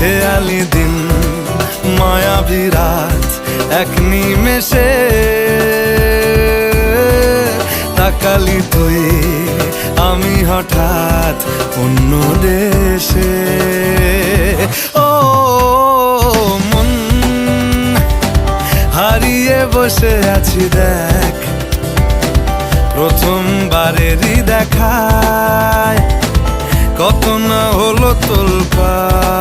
খেয়ালি দিন মায়াবী রাত এক নিমেষে তাকালি তুই আমি হঠাৎ অন্য দেশে। ও মন হারিয়ে বসে আছি দেখ প্রথমবারেরই দেখায় কত না হলো তোলপাড়।